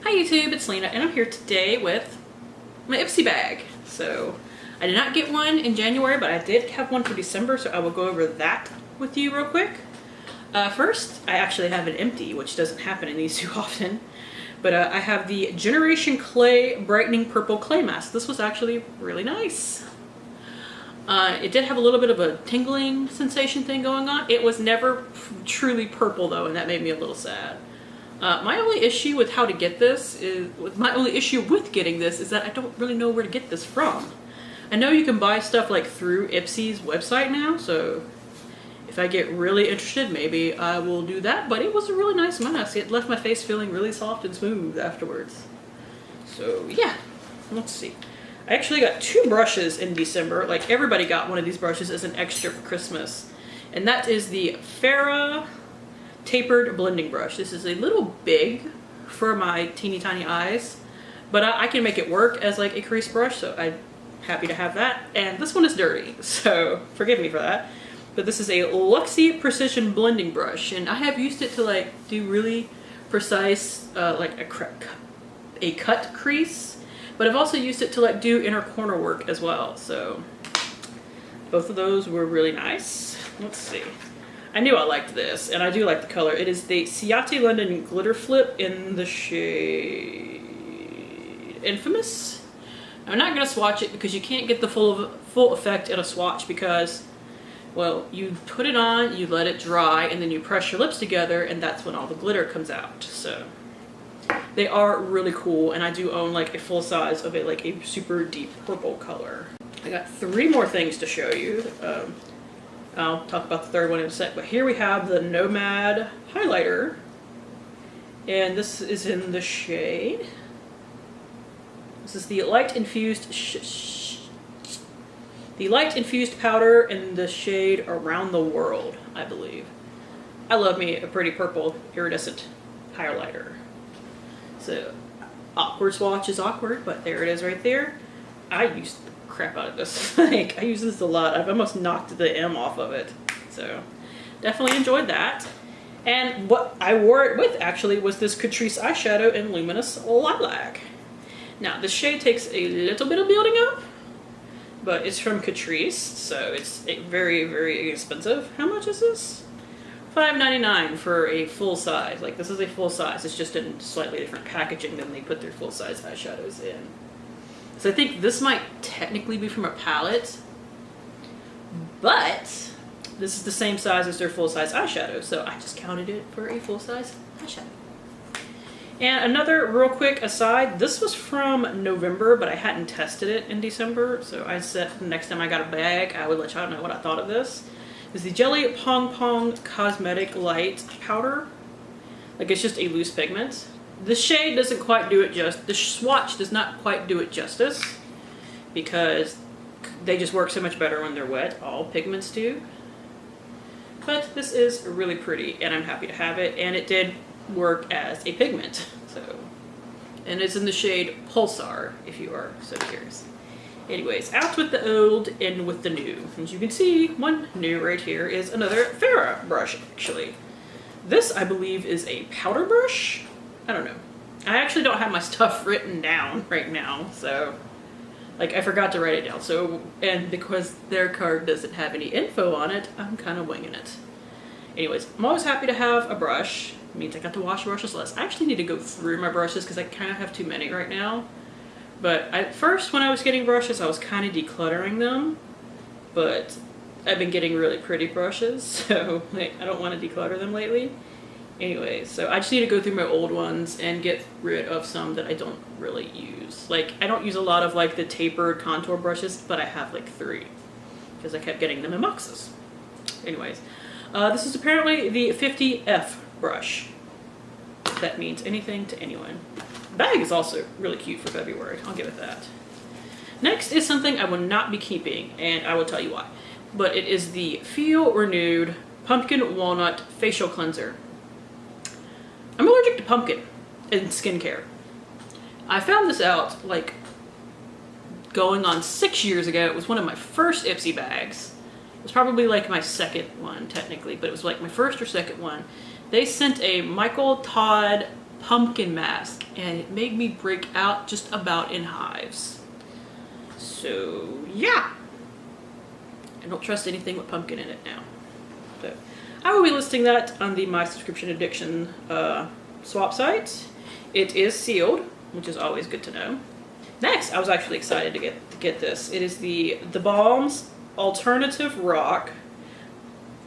Hi YouTube, it's Lena and I'm here today with my Ipsy bag. So I did not get one in January, but I did have one for December, so I will go over that with you real quick. First, I actually have an empty, which doesn't happen in these too often. But I have the Generation Clay Brightening Purple Clay Mask. This was actually really nice. It did have a little bit of a tingling sensation thing going on. It was never truly purple though, and that made me a little sad. My only issue with how to get this is, getting this is that I don't really know where to get this from. I know you can buy stuff like through Ipsy's website now, so if I get really interested, maybe I will do that, but it was a really nice mask. It left my face feeling really soft and smooth afterwards. So yeah, let's see. I actually got 2 brushes in December. Like everybody got one of these brushes as an extra for Christmas. And that is the Farah Tapered Blending Brush. This is a little big for my teeny tiny eyes, but I can make it work as like a crease brush, so I'm happy to have that. And this one is dirty, so forgive me for that. But this is a Luxie Precision Blending Brush, and I have used it to like do really precise like a cut crease, but I've also used it to like do inner corner work as well. So both of those were really nice. Let's see. I knew I liked this, and I do like the color. It is the Ciate London Glitter Flip in the shade Infamous. I'm not going to swatch it because you can't get the full effect in a swatch because, well, you put it on, you let it dry, and then you press your lips together, and that's when all the glitter comes out. So they are really cool, and I do own like a full size of it, like a super deep purple color. I got 3 more things to show you. I'll talk about the third one in a sec, but here we have the Nomad highlighter, and this is in the shade. This is the light infused powder in the shade Around the World, I believe. I love me a pretty purple iridescent highlighter. So awkward swatch is awkward, but there it is right there. I used crap out of this. Like, I use this a lot. I've almost knocked the M off of it. So definitely enjoyed that. And what I wore it with actually was this Catrice eyeshadow in Luminous Lilac. Now this shade takes a little bit of building up, but it's from Catrice, so it's very, very expensive. How much is this? $5.99 for a full size. Like, this is a full size. It's just in slightly different packaging than they put their full size eyeshadows in. So I think this might technically be from a palette, but this is the same size as their full-size eyeshadow, so I just counted it for a full-size eyeshadow. And another real quick aside, this was from November, but I hadn't tested it in December, so I said next time I got a bag, I would let y'all know what I thought of this. It's the Jelly Pong Cosmetic Light Powder. Like, it's just a loose pigment. The shade doesn't quite do it the swatch does not quite do it justice because they just work so much better when they're wet. All pigments do. But this is really pretty and I'm happy to have it, and it did work as a pigment. So, and it's in the shade Pulsar if you are so curious. Anyways, out with the old, in with the new. As you can see, one new right here is another Farah brush actually. This I believe is a powder brush. I don't know. I actually don't have my stuff written down right now, so like I forgot to write it down. So, and because their card doesn't have any info on it, I'm kind of winging it. Anyways, I'm always happy to have a brush. It means I got to wash brushes less. I actually need to go through my brushes because I kind of have too many right now. But at first, when I was getting brushes, I was kind of decluttering them. But I've been getting really pretty brushes, so like, I don't want to declutter them lately. Anyways, so I just need to go through my old ones and get rid of some that I don't really use. Like, I don't use a lot of like the tapered contour brushes, but I have like 3 because I kept getting them in boxes. Anyways, this is apparently the 50F brush. If that means anything to anyone. The bag is also really cute for February. I'll give it that. Next is something I will not be keeping, and I will tell you why. But it is the Feel Renewed Pumpkin Walnut Facial Cleanser. I'm allergic to pumpkin in skincare. I found this out like going on 6 years ago. It was one of my first Ipsy bags. It was probably like my second one technically, but it was like my first or second one. They sent a Michael Todd pumpkin mask and it made me break out just about in hives. So yeah, I don't trust anything with pumpkin in it now. So I will be listing that on the My Subscription Addiction swap site. It is sealed, which is always good to know. Next, I was actually excited to get this. It is the Balm's Alternative Rock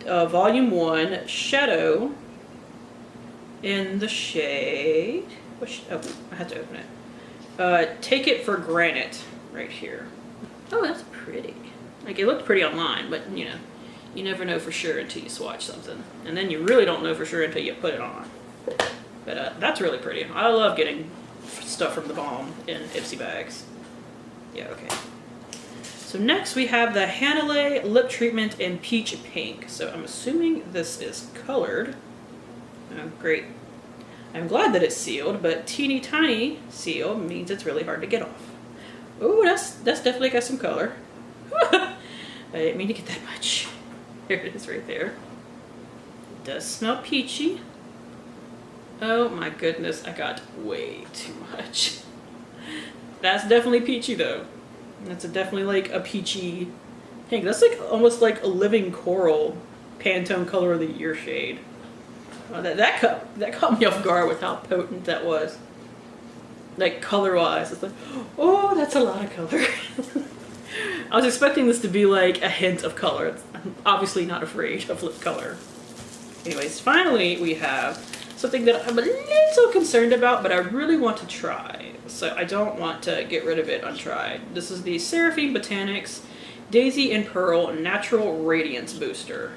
Volume 1 Shadow in the shade. Oh, I had to open it. Take It for Granite, right here. Oh, that's pretty. Like, it looked pretty online, but you know, you never know for sure until you swatch something, and then you really don't know for sure until you put it on. But that's really pretty. I love getting stuff from the Balm in Ipsy bags. Yeah, okay. So next we have the Hanalei Lip Treatment in Peach Pink. So I'm assuming this is colored. Oh, great. I'm glad that it's sealed, but teeny tiny seal means it's really hard to get off. Oh, that's definitely got some color. I didn't mean to get that much. There it is right there. It does smell peachy. Oh my goodness, I got way too much. That's definitely peachy though. That's definitely like a peachy pink. That's like almost like a living coral Pantone Color of the Year shade. That caught me off guard with how potent that was. Like color-wise, it's like, oh, that's a lot of color. I was expecting this to be like a hint of color. I'm obviously not afraid of lip color. Anyways, finally we have something that I'm a little concerned about, but I really want to try. So I don't want to get rid of it untried. This is the Seraphine Botanics Daisy and Pearl Natural Radiance Booster.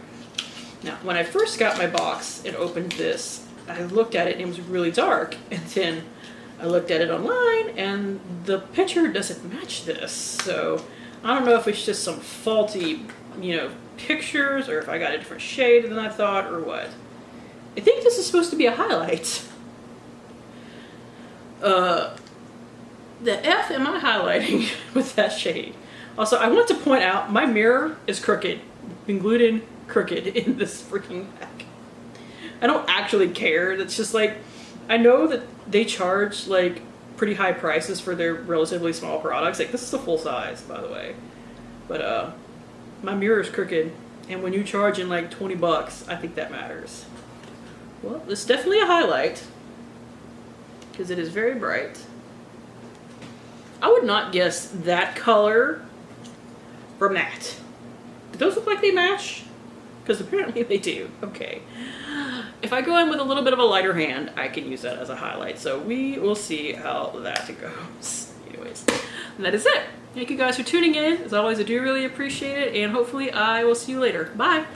Now, when I first got my box and opened this, I looked at it and it was really dark. And then I looked at it online and the picture doesn't match this. So I don't know if it's just some faulty, you know, pictures, or if I got a different shade than I thought, or what. I think this is supposed to be a highlight. The F am I highlighting with that shade? Also, I want to point out my mirror is crooked. Been glued in crooked in this freaking bag. I don't actually care. That's just like, I know that they charge like pretty high prices for their relatively small products. Like, this is a full size, by the way. But my mirror is crooked, and when you charge in like 20 bucks, I think that matters. Well, it's definitely a highlight because it is very bright. I would not guess that color from that. Do those look like they match? Because apparently they do. Okay. If I go in with a little bit of a lighter hand, I can use that as a highlight. So we will see how that goes. Anyways, and that is it. Thank you guys for tuning in. As always, I do really appreciate it, and hopefully I will see you later. Bye!